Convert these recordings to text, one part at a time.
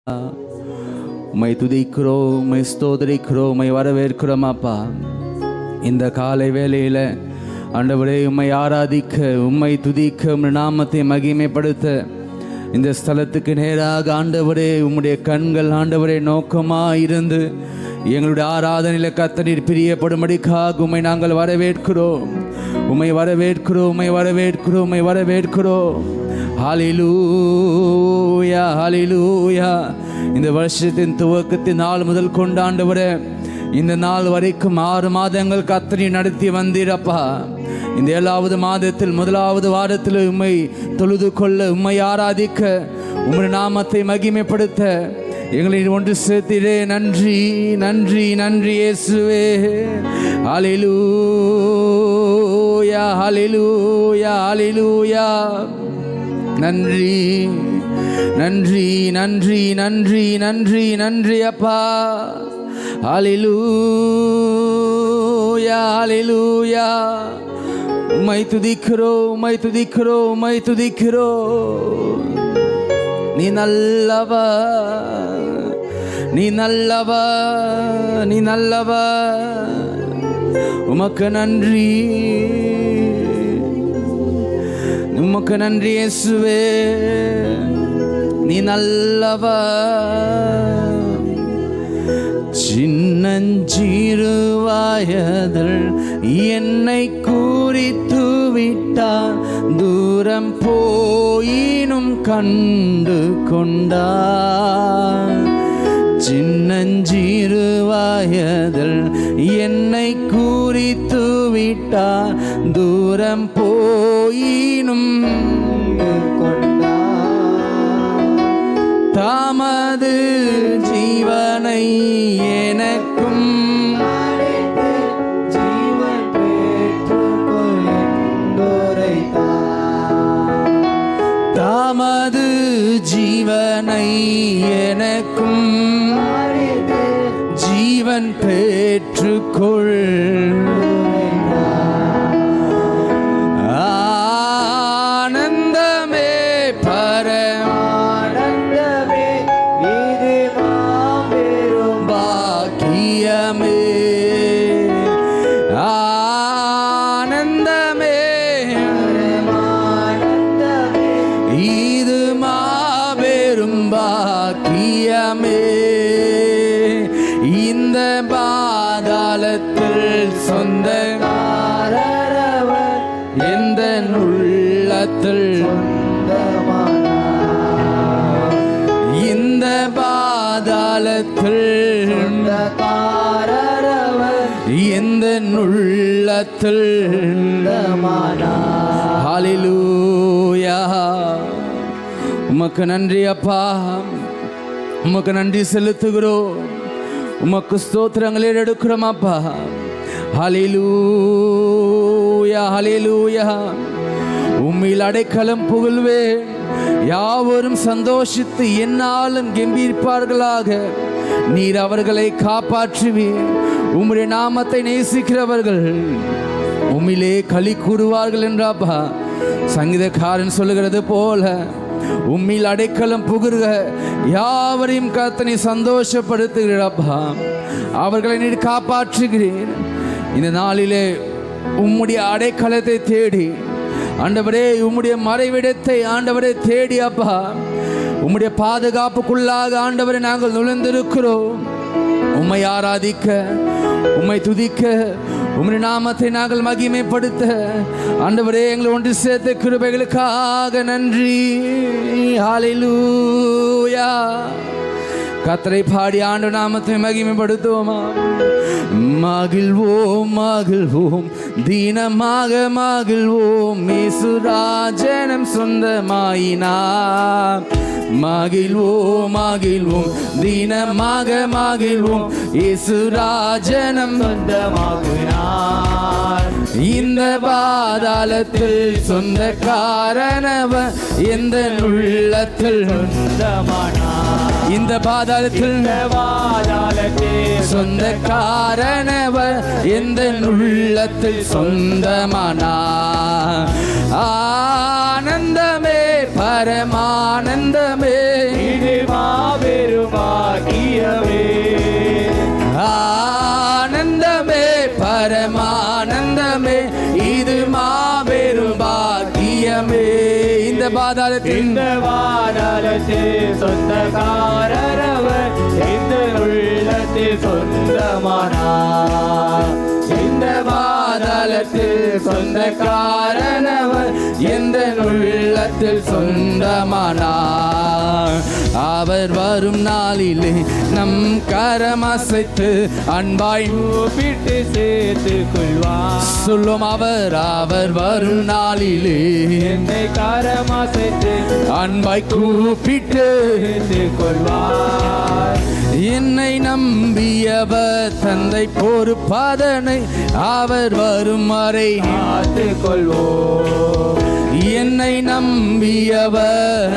உம்மை துதிக்கிறோம், உம்மை ஸ்தோத்திரிக்கிறோம், உம்மை வரவேற்கிறோம் அப்பா. இந்த காலை வேளையில் ஆண்டவரே உம்மை ஆராதிக்க, உம்மை துதிக்க, உம்முடைய நாமத்தை மகிமைப்படுத்த இந்த ஸ்தலத்துக்கு நேராக ஆண்டவரே உம்முடைய கண்கள் ஆண்டவரே நோக்கமாக இருந்து எங்களுடைய ஆராதனையில் கர்த்தர் பிரியப்படும்படிக்காக உம்மை நாங்கள் வரவேற்கிறோம், உம்மை வரவேற்கிறோம், உம்மை வரவேற்கிறோம், உம்மை வரவேற்கிறோம். ஹல்லேலூயா, ஹல்லேலூயா. இந்த வருஷத்தின் துவக்கத்தின் நாள் முதல் கொண்டாண்டவரே இந்த நாள் வரைக்கும் 6 மாதங்கள் கர்த்தர் நடத்தி வந்தீரப்பா. இந்த 7வது மாதத்தில் 1வது வாரத்தில் உம்மை தொழுது கொள்ள, உம்மை ஆராதிக்க, உம்முடைய நாமத்தை மகிமைப்படுத்த எங்களை ஒன்று சேர்த்திரே. நன்றி, நன்றி, நன்றி இயேசுவே. ஹல்லேலூயா, ஹல்லேலூயா, ஹல்லேலூயா. நன்றி, நன்றி, நன்றி, நன்றி, நன்றி, நன்றி அப்பா. ஹல்லேலூயா, ஹல்லேலூயா. உம்மை துதிக்கிறோம், உம்மை துதிக்கிறோம், உம்மை துதிக்கிறோம். நீ நல்லவர், நீ நல்லவர், நீ நல்லவர். உமக்கு நன்றி, உமக்கு நன்றி இயேசுவே. நீ நல்லவர். சின்னஞ்சிறு வயதில் என்னை குறித்து விட்டார், தூரம் போயினும் கண்டு கொண்டார். சின்னஞ்சிறு வயதில் என்னை குறித்து விட்டார், தூரம் போயினும் தமது ஜீவனை எனக்கும் ஜீவன் பெற்றுக்கொள் என்றுரைத்தார். தமது ஜீவனை எனக்கும் ஜீவன் பெற்றுக்கொள். ஆனந்தமே பரமானந்தமே, இது மாபெரும் பாக்கியமே. ஆனந்தமே பரமானந்தமே, இது மாபெரும் பாக்கியமே. இந்த பாதாளத்தில் சொந்தக்காரவர் எந்த உள்ளத்தில் சொந்தமானார். இந்த பாதாளத்தில் சொந்தக்காரவர் எந்த உள்ளத்தில் சொந்தமானார். ஹல்லேலூயா. உமக்கு நன்றி அப்பா, உமக்கு நன்றி செலுத்துகிறோம், உமக்கு ஸ்தோத்திரங்களை எடுக்கிறோம் அப்பா. ஹல்லேலூயா, ஹல்லேலூயா. உம்மில் அடைக்கலம் புகழ்வேன், யாவரும் சந்தோஷித்து என்னாலும் கெம்பீரிப்பார்களாக. நீர் அவர்களை காப்பாற்றுவீர். உம்முடைய நாமத்தை நேசிக்கிறவர்கள் உம்மிலே களி கூறுவார்கள் என்றாப்பா சங்கீதக்காரன் சொல்லுகிறது போல, உம்மில் அடைக்கலம் புகுறுக, யாவரையும் கர்த்தனை சந்தோஷப்படுத்துகிறப்பா. அவர்களை நீர் காப்பாற்றுகிறீர். இந்த நாளிலே உம்முடைய அடைக்கலத்தை தேடி ஆண்டவரே, உம்முடைய மறைவிடத்தை ஆண்டவரே தேடி அப்பா, உம்முடைய பாதுகாப்புக்குள்ளாக ஆண்டவரை நாங்கள் நுழைந்திருக்கிறோம். உம்மை ஆராதிக்க, உம்மை துதிக்க, உம்முடைய நாமத்தை நாங்கள் மகிமைப்படுத்த ஆண்டவரே எங்களை ஒன்று சேர்த்த கிருபைகளுக்காக நன்றி. ஹல்லேலூயா. கர்த்தரை பாடி ஆண்டவர் நாமத்தை மகிமைப்படுத்துவோமா? மகிழ்வோம், மகிழ்வோம், தீனமாக மகிழ்வோம், இயேசுராஜனம் சொந்தமாயினார். மகிழ்வோம், மகிழ்வோம், தீனமாக மகிழ்வோம், இயேசுராஜனம் சொந்தமாகினார். இந்த பாதாளத்தில் சொந்தக்காரனவர் எந்த உள்ளத்தில் சொந்தமானார். இந்த பாதாளத்தில் சொந்தக்காரனவர் எந்த உள்ளத்தில் சொந்தமானார். ஆனந்தமே பரமானந்தமே, இது மாபெரும் பாதாளத்தில் சொந்தக்காரரவர் இந்த உள்ளத்தில் சொந்தமானார். இந்த பாதாளத்தில் சொந்தக்காரனவர் எந்த உள்ளத்தில் சொந்தமானார். அவர் வரும் நாளிலே நம் கரமசைத்து அன்பாய் கூப்பிட்டு சேர்த்து கொள்வார். சொல்லும் அவர் வரும் நாளிலே என்னை கரமசைத்து அன்பாய் கூப்பிட்டு சேர்த்து கொள்வார். என்னை நம்பியவர் தந்தை பொறுப்பாதனை அவர் வரும் வரை காத்து கொள்வோம். என்னை நம்பியவர்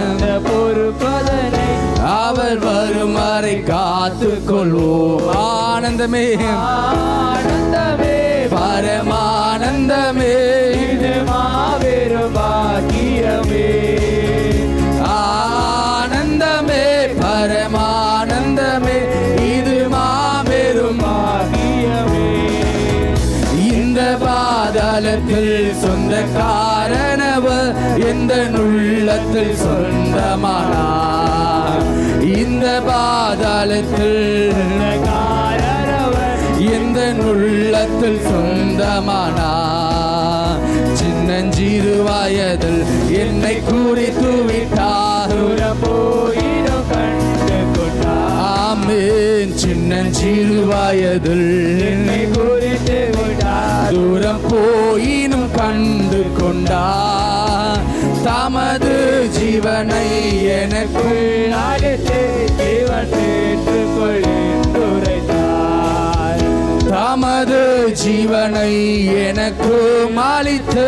பொறுப்பாதனை அவர் வரும் வரை காத்து கொள்வோம். ஆனந்தமே ஆனந்தமே பரமானந்தமே இது மாபெரும் பாக்கியமே. ஆனந்தமே பரமானந்தமே இது மாபெரும் பாக்கியமே. இந்த பாதாளத்தில் சொந்தக்காரனவர் எந்த உள்ளத்தில் சொந்தமானார். இந்த பாதாளத்தில் எந்த உள்ளத்தில் சொந்தமானார். சின்னஞ்சிறு வயதில் என்னை குறித்து விட்டார். போயிடும் கண்டு கொண்டார். ஆமென். சின்னஞ்சிறு வயதில் என்னை குறித்து விட்டார். தூரம் போயினும் கண்டு கொண்டார். தமது ஜீவனை எனக்கு அளித்து ஜீவன் பெற்றுக்கொள்ளுரைத்தார். தமது ஜீவனை எனக்கு அளித்து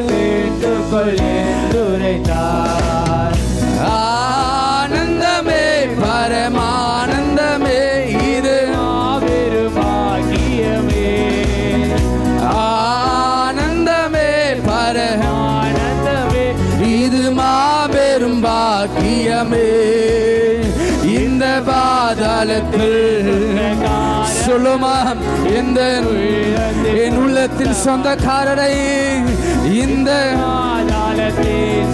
பெற்றுக்கொள்ளுரைத்தார். ஆனந்தமே பரமானந்தமே இது மாபெரும் பாக்கியமே. ஆனந்தமே பரமானந்தமே இது மாபெரும் பாக்கியமே. இந்த பாதாளத்தில் சொல்லுமா எந்த என் உள்ளத்தில் சொந்தக்காரரை இந்த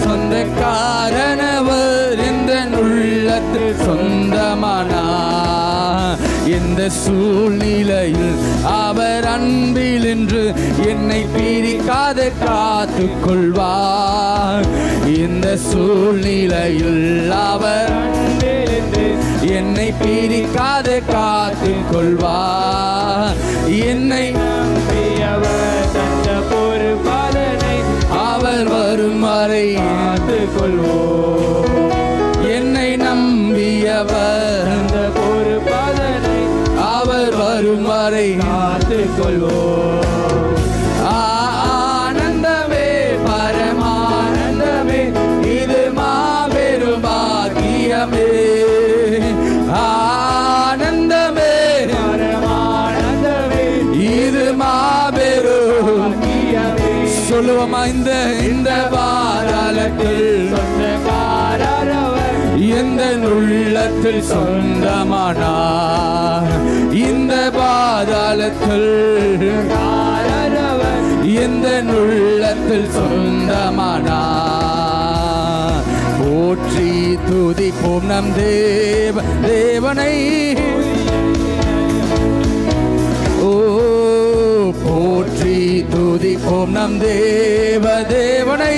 சொந்தக்காரனவர் இந்த உள்ளத்தில் சொந்தமானார். எந்த சூழ்நிலையில் அவர் அன்பில் என்று என்னை பிரிக்காத காத்து கொள்வார். இந்த சூழ்நிலையில் அவர் அன்பில் என்று என்னை பிரிக்காத காத்து கொள்வார். என்னை நம்பியவர் தந்த பொறுப்பாளனை அவர் வரும் வரை காத்து கொள்வோம். என்னை நம்பியவர் தந்த பொறுப்பாளனை அவர் வரும் வரை காத்து கொள்வோம். ஆனந்தமே பரமானந்தமே இது மாபெரும் பாக்கியமே. ஆனந்தமே பரமானந்தமே இது மாபெரும் பாக்கியமே. சொல்லுவோமா இந்த பாதாளத்தில் சொந்தக்காரரவர் எந்த உள்ளத்தில் சொந்தமானார். இந்த பாதாளத்தில் எந்த உள்ளத்தில் சொந்தமானார். போற்றி துதிப்போம் நம் தேவனை. ஓ போற்றி துதிப்போம் நம் தேவனை.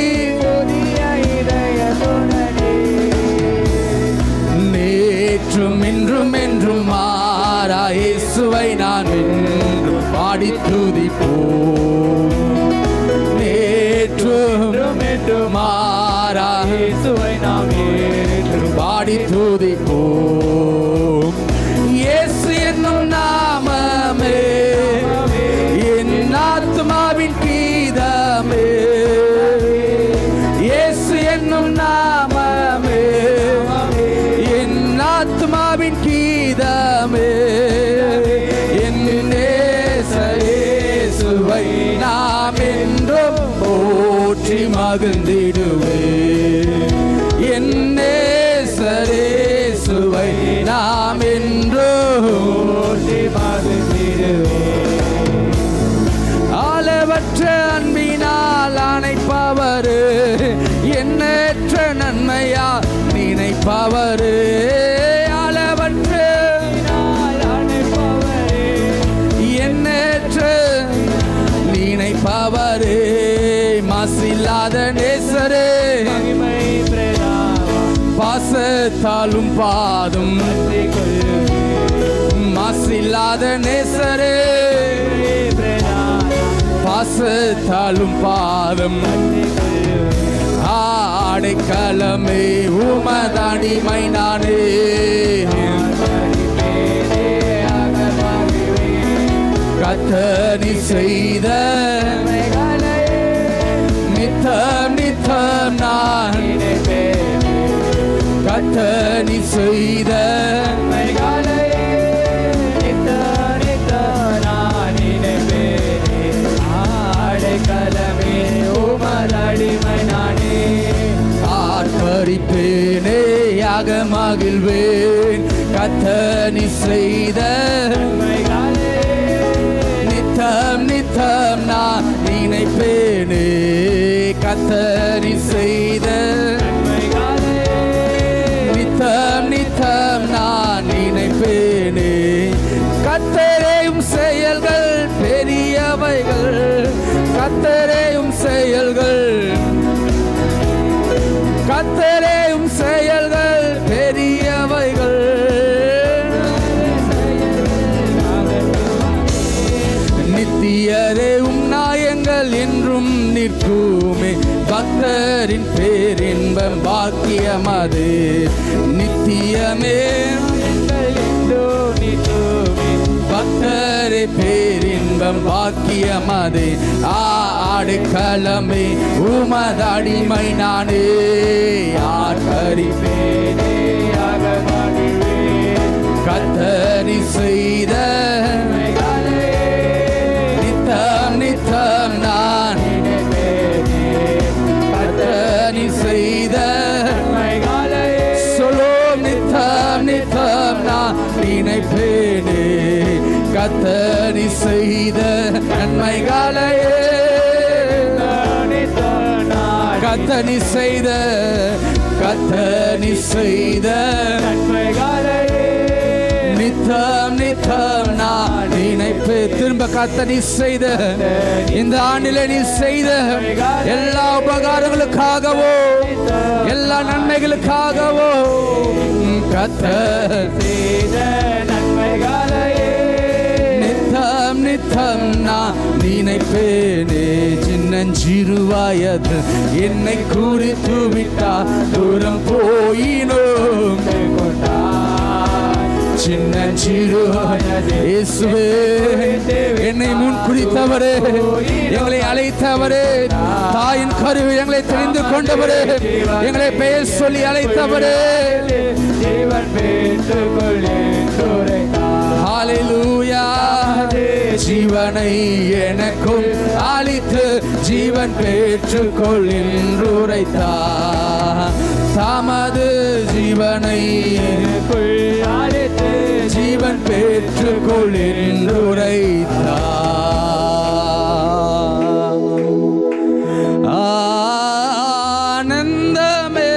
நேற்றும் இன்றும் என்றும் மாறா இயேசுவை நான் என்றும் பாடி துதிப்போம். நேற்றும் என்றும் மாறா இயேசுவை நாம் என்றும் பாடி துதிப்போம். இயேசு என்னும் நாமமே என் ஆத்துமாவின் கீதமே. இயேசு என்னும் நாமமே என் ஆத்துமாவின் கீதமே. என் நேசரேசுவை நாம் என்றும் போற்றி மகிழ்ந்திடுவே. என் நேசரேசுவை நாம் என்றும் போற்றி மகிழ்ந்திடுவே. அளவற்ற அன்பினால் அணைப்பவர் எண்ணற்ற பாசத்தாலும் பாதம் மாசில்லாத நேசரே பாசத்தாலும் பாதம் அடைக்கலமே உமதடிமை நானே கத்தனி செய்த நித்தம் நித்தம் நான் கத்தனி செய்த அடைக்கலமே உமதடிமை நானே ஆர்ப்பரிப்பேனே யாக மகிழ்வேன் கத்தனி செய்த நித்தம் நித்தம் நான் நினைப்பேனே கத்தனி செய்த நித்தம் நித்தம் நான் நினைப்பேனே கத்தரையும் செயல்கள் பெரியவைகள் கத்தரையும் செயல்கள் கத்தரையும் செயல்கள் பெரியவைகள் நித்தியரே நாயங்கள் என்றும் நிற்குமே பக்தரின் பேரின்பம் பாக்கியமது நித்தியமே பக்தரே பேரின்பம் பாக்கியமது ஆடுகளமே உமதடிமை நானே ஆர்ப்பரிப்பேனே கத்தரி செய்த நித்தம் நித்தம் நான் கத்தரி செய்த சொல்லும் நித்தம் நித்தம் நான் நினைப்பேனே கத்தரி செய்த நன்மைகளையே கத்தனி செய்த கத்தனி செய்த நன்மைகளையே நித்தம் நித்தம் நான் நினைப்பே திரும்ப கத்தனி செய்த இந்த ஆண்டிலே நீ செய்த எல்லா உபகாரங்களுக்காகவோ எல்லா நன்மைகளுக்காகவோ கத்த செய்த நன்மைகளையே நித்தம் நித்தம் நான் நினைப்பேனே சின்னஞ்சிறுவாயது என்னை குறித்து விட்டா தூரம் போயினோம் சின்னஞ்சிறு இயேசுவே என்னை முன் குறித்தவரே எங்களை அழைத்தவரே தாயின் கருவை எங்களை தெரிந்து கொண்டவரே எங்களை பெயர் சொல்லி அழைத்தவரே ஹல்லேலூயா ஜீவனை எனக்கும் அளித்து ஜீவன் பெற்றுக்கொள் என்று உரைத்தார் தமது ஜீவனை எனக்குள் அளித்து ஜீவன் பெற்றுக்கொள் என்று உரைத்தார் ஆனந்தமே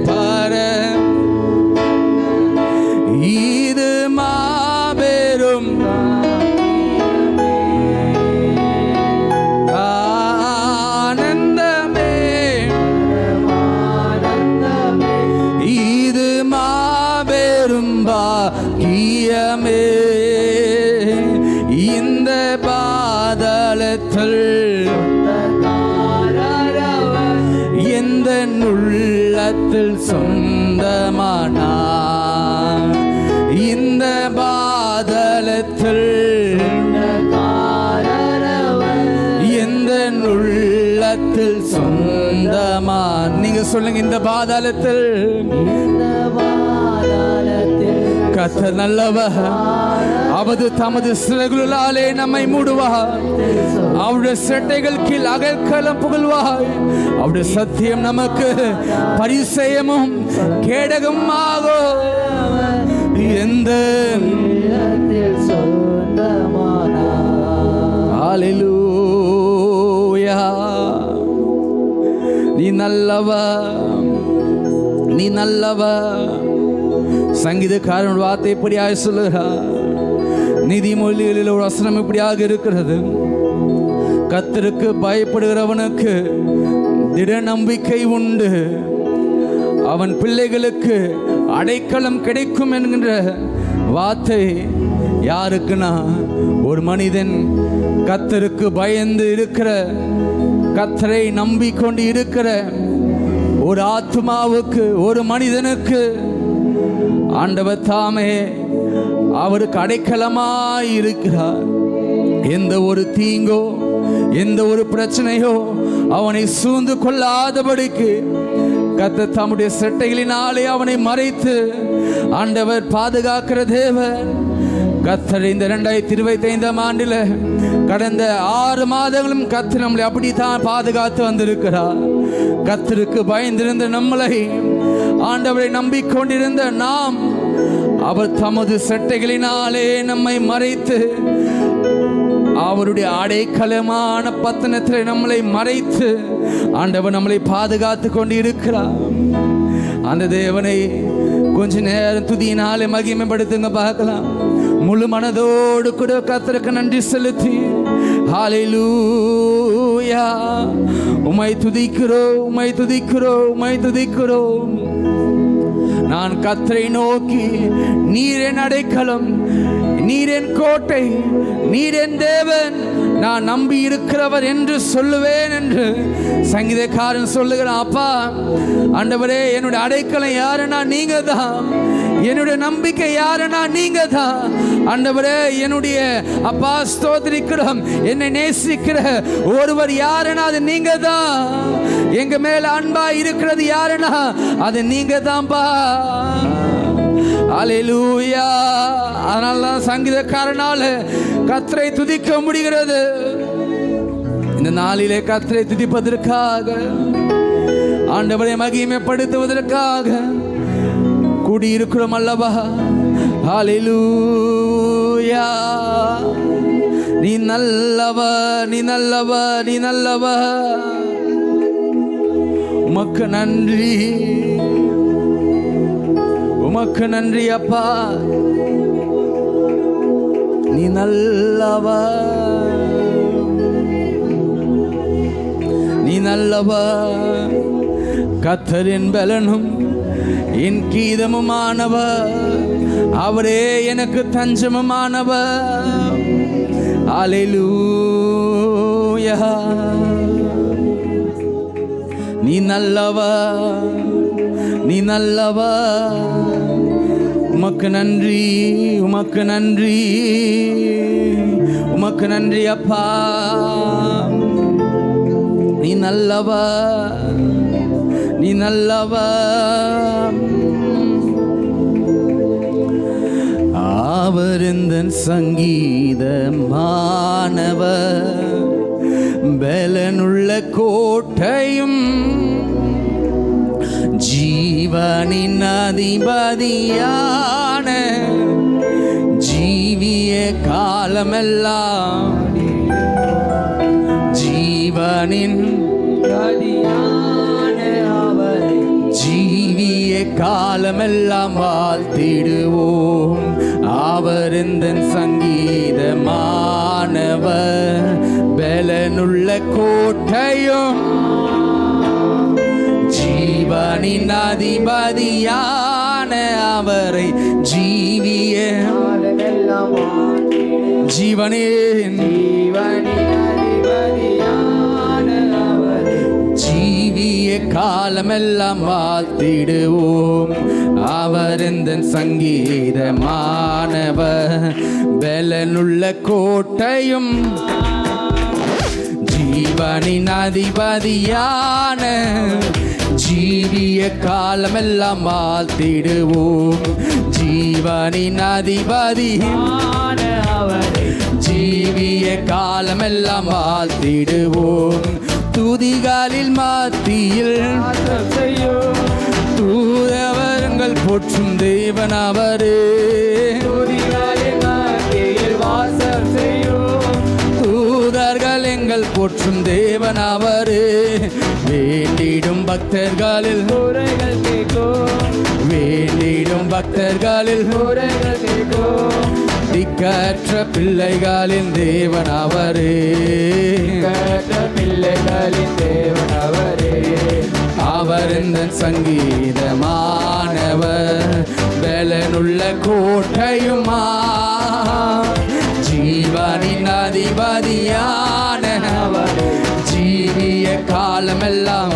பர இது மாபெரும் ஆனந்தமே இது மாபெரும் பாக்கியமே இந்த பாதலத்தில் எந்த உள்ளத்தில் சொந்தமானார் இந்த பாதலத்தில் எந்த உள்ளத்தில் சொந்தமா நீங்க சொல்லுங்க இந்த பாதாளத்தில் கர்த்தர் நல்லவர் அவது தமது சிறகுகளாலே நம்மை மூடுவார் அவருடைய செட்டைகள் கீழ் அகல்களம் புகழ்வார் அவருடைய சத்தியம் நமக்கு பரிசயமும் கேடகமும் ஆகும் எந்த ஹல்லேலூயா நீ நல்லவர் சங்கீதக்காரன் வார்த்தை இப்படியாக சொல்லுகிறார் நீதிமொழிகளில் ஒரு வசனம் இப்படியாக இருக்கிறது கர்த்தருக்கு பயப்படுகிறவனுக்கு திட நம்பிக்கை உண்டு அவன் பிள்ளைகளுக்கு அடைக்கலம் கிடைக்கும் என்கின்ற வார்த்தை யாருக்குன்னா, ஒரு மனிதன் கர்த்தருக்கு பயந்து இருக்கிற, கர்த்தரை நம்பிக்கொண்டு இருக்கிற ஒரு ஆத்மாவுக்கு, ஒரு மனிதனுக்கு ஆண்டவர் தாமே அவருக்கு அடைக்கலமாய் இருக்கிறார். எந்த ஒரு தீங்கோ எந்த ஒரு பிரச்சனையோ அவனை சூழ்ந்து கொள்ளாதபடிக்கு கர்த்தர் தம்முடைய செட்டைகளினாலே அவனை மறைத்து ஆண்டவர் பாதுகாக்கிற தேவன். கர்த்தர் இந்த 2025 ஆண்டில் கடந்த 6 மாதங்களும் கர்த்தர் நம்மளை அப்படித்தான் பாதுகாத்து வந்திருக்கிறார். கர்த்தருக்கு பயந்திருந்த நம்மளை, ஆண்டவரை நம்பிக்கொண்டிருந்த நாம், அவர் தமது செட்டைகளினாலே நம்மை மறைத்து அவருடைய அடைக்கலமான பத்தனத்தில் நம்மளை மறைத்து ஆண்டவர் நம்மளை பாதுகாத்து கொண்டு இருக்கிறார். அந்த தேவனை கொஞ்ச நேரம் துதியினாலே மகிமைப்படுத்துங்க பார்க்கலாம். முழு மனதோடு கூட கர்த்தருக்கு நன்றி செலுத்தி ஹல்லேலூயா, உம்மை துதிக்கிறோம், உம்மை துதிக்கிறோம், உம்மை துதிக்கிறோம். நான் கர்த்தரை நோக்கி, நீர் என் அடைக்கலம், நீர் என் கோட்டை, நீர் என் தேவன், நான் நம்பி இருக்கிறவர் என்று சொல்லுவேன் என்று சங்கீதக்காரன் சொல்லுகிறான். அப்பா ஆண்டவரே, என்னுடைய அடைக்கலம் யாருன்னா நீங்க தான், என்னுடைய நம்பிக்கை யாருன்னா நீங்க தான். ஆண்டவரே, என்னுடைய அப்பா ஸ்தோத்திரிக்கிறோம், என்னை நேசிக்கிற ஒருவர் யாருன்னா அது நீங்க தான். எங்க மேல அன்பா இருக்கிறது யாருன்னா அது நீங்க தான்பா. அல்லேலூயா. அதனால தான் சங்கீதக்காரனால கர்த்தரை துதிக்க முடிகிறது. இந்த நாளிலே கர்த்தரை துதிப்பதற்காக, ஆண்டவரை மகிமைப்படுத்துவதற்காக கூடியிருக்கிறோம் அல்லவா. அல்லேலூயா. நீ நல்லவர், நீ நல்லவர், நீ நல்லவர். உமக்கு நன்றி, உமக்கு நன்றி அப்பா. நீ நல்லவர், நீ நல்லவர். கர்த்தரின் பலனும் என் கீதமுமானவர், அவரே எனக்கு தஞ்சமுமானவர். அல்லேலூயா. நீ நல்லவர், நீ நல்லவர். உமக்கு நன்றி, உமக்கு நன்றி, உமக்கு நன்றி அப்பா. நீ நல்லவர், நீ நல்லவர். அவர் இந்த சங்கீதமானவர், பலனுள்ள கோட்டையும் ஜீவனின் அதிபதியான, ஜீவிய காலமெல்லாம் ஜீவனின் ஜீவிய காலமெல்லாம் வாழ்த்திடுவோம். அவர் இந்த சங்கீதமானவர், பலனுள்ள கோட்டையும் ஜீவனின் அதிபதியான அவரை ஜீவிய ஜீவனின் ஜீவிய காலமெல்லாம் வாழ்த்திடுவோம். அவர் இந்த சங்கீதமானவர், பலனுள்ள கோட்டையும் ஜீவனின் அதிபதியான, ஜீவிய காலமெல்லாம் வாழ்த்திடுவோம். ஜீவனின் அதிபதியான அவரை ஜீவிய காலமெல்லாம் வாழ்த்திடுவோம். துதிகளில் மத்தியில் தூதவர்கள் போற்றும் தேவன் அவரே, துதிகளில் மத்தியில் வாசம் செய்யும் தூதர்கள் எங்கள் போற்றும் தேவன் அவரே. வேண்டிடும் பக்தர்களில் குறைகள் கேட்கும், வேண்டிடும் பக்தர்களில் குறைகள் கேட்கும். திக்கற்ற பிள்ளைகளின் தேவன் அவரே, திக்கற்ற பிள்ளைகளின் தேவன் அவரே. அவர் இந்த சங்கீதமானவர் பலனுள்ள கோட்டையுமா ஜீவனின் அதிபதியான அவர் ஜீவிய காலமெல்லாம்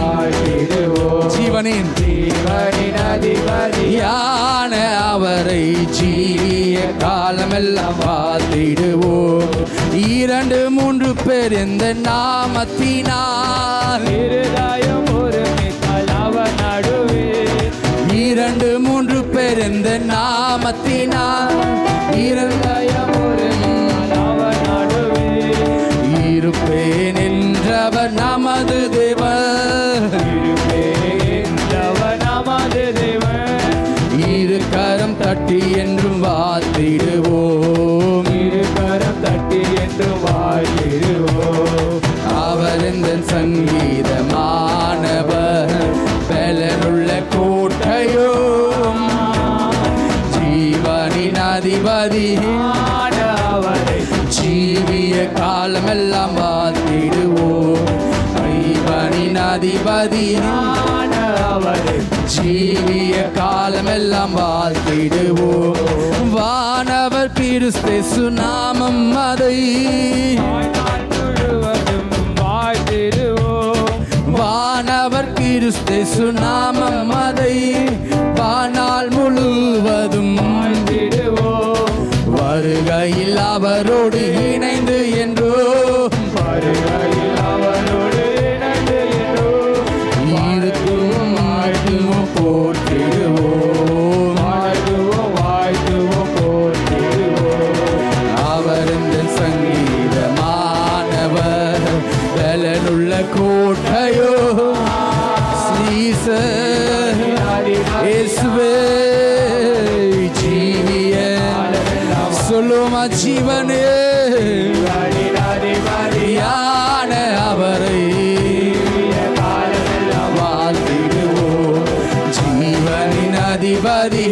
ஜீவனின் அதிபதியான அவரை ஜீவிய காலமெல்லாம் வாழ்த்திடுவோம் 2-3 பேர் இந்த நாமத்தினால் இருதயம் ஒருமித்தால் அவர் நடுவே 2-3 பேர் இந்த நாமத்தினால் இருதயம் ஒருமித்தால் அவர் நடுவே இருப்பேன் என்றவர் நமது தேவன் இருப்பேன் நமது தேவன் கரம் தட்டி என்றும் வாழ்த்திடுவோம் கரம் தட்டி என்று வாழ்த்திடுவோம் அவர் இந்த சங்கீதமானவர் பலனுள்ள கோட்டையும் ஜீவனின் அதிபதி அவரை ஜீவிய காலமெல்லாம் வாழ்த்திடுவோம் ஜீவனின் அதிபதி அவரை ஜீவிய காலமெல்லாம் வாழ்த்திடுவோம் வானவர் கிறிஸ்து நாமம் அதை வாழ்நாள் முழுவதும் வாழ்த்திடுவோம் வானவர் கிறிஸ்து நாமம் அதை வானால் முழுவதும் வாழ்த்திடுவோம் வருகையில் அவரோடு இணைந்து என்றோ வருகையில் அவரோடு இணைந்து என்றோ இருக்கும் போற்றிடுவோம் வாழ்த்துவோம் போற்றிடுவோம் அவர் இந்த சங்கீதமானவர் பலனுள்ள கோட்டையோ இயேசுவே ஜீவிய சொல்லுமா ஜீவனே யான அவரை வாழ்த்திடுவோம் ஜீவனின் அதிபதி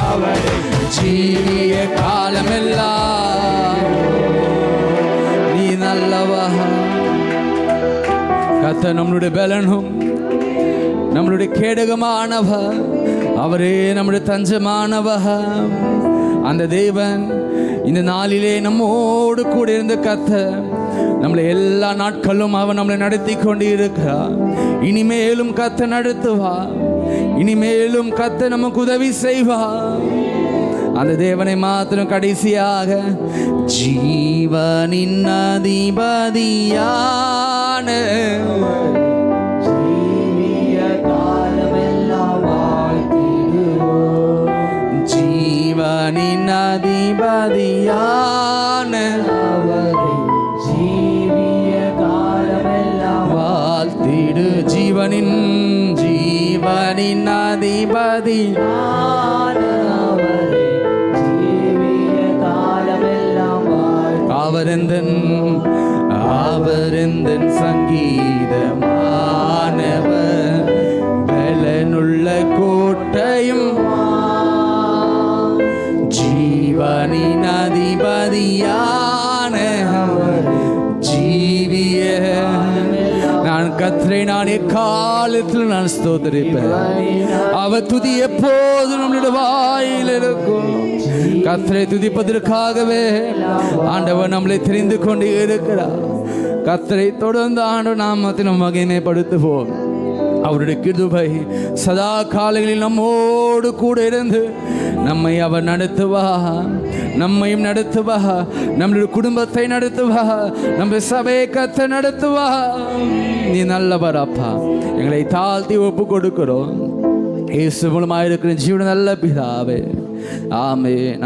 அவரை ஜீவிய காலமெல்லாம் நீ நல்லவா கர்த்தர் நம்மளுடைய பலனும் நம்மளுடைய கேடகமானவர் அவரே நம்முடைய தஞ்சமானவர் அந்த தேவன் இந்த நாளிலே நம்மோடு கூட இருந்த கர்த்தர் நம்மளை எல்லா நாட்களும் அவன் நம்மளை நடத்தி கொண்டு இருக்கிறார் இனிமேலும் கர்த்தர் நடத்துவார் இனிமேலும் கர்த்தர் நமக்கு உதவி செய்வார் அந்த தேவனை மாத்திரம் கடைசியாக ஜீவனின் அதிபதியான ஜீவனின் அதிபதியான அவரை ஜீவிய காலமெல்லாம் வாழ்த்திடு ஜீவனின் அதிபதி அவரை ஜீவிய காலமெல்லாம் அவரெந்தன் சங்கீதமானவர் பலனுள்ள கோட்டையும் ஜீவனின் அதிபதியான ஜீவிய நான் கர்த்தரை நான் எக்காலத்தில் நான் ஸ்தோத்திரிப்பேன் அவர் துதி எப்போதும் நம்மளுடைய வாயில் இருக்கும் கர்த்தரை துதிப்பதற்காகவே ஆண்டவர் நம்மளை தெரிந்து கொண்டு இருக்கிறார் கர்த்தரை தொடர்ந்து ஆண்டவர் நாமத்தை நம்ம மகிமைப்படுத்துவோம் அவருடைய கிருபை சதா காலங்களில் நம்மோடு கூட இருந்து நம்மை அவர் நம்மையும் நடத்துவா நம்மளுடைய குடும்பத்தை நடத்துவா நம்ம சபையை கர்த்தர் நடத்துவா நீ நல்லவர் அப்பா எங்களை தாழ்த்தி ஒப்பு கொடுக்கிறோம் இயேசு மூலமாக இருக்கிற ஜீவன நல்ல பிதாவே ஆமென்.